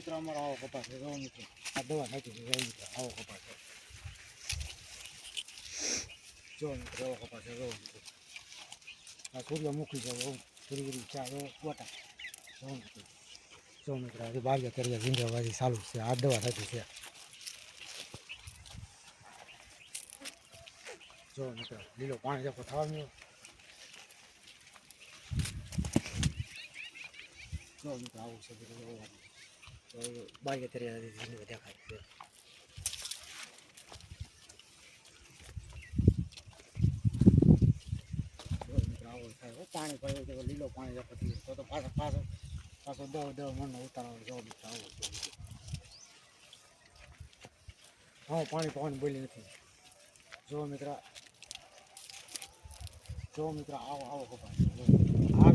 મિત્રો અમારો આવો કપાસ છે. જો મિત્રો આ દવા નાખી છે. મિત્રો આવો કપાસ છે. જો મિત્રો આવો કપાસ છે. જો મિત્રો આ સૂર્યમુખી છે. પૂરી ચા ગોટા. જો મિત્રો આજે બાગ્યા કરીએ ઝીંગાબાજી ચાલુ છે. આ દવા થતી છે. જો મિત્રો લીલો પાણી જપો થવા મળ્યો. જો મિત્રો આવું છે બધું બાગ્યા કરીએ ઝીંગા દેખાય છે. પાણી પડે તો લીલો પાણી જપતી તો પાછો 10 મણનો ઉતારો. જો મિત્રો આવો હા પાણી બોલી નથી. જો મિત્રો આવો કપાસ આ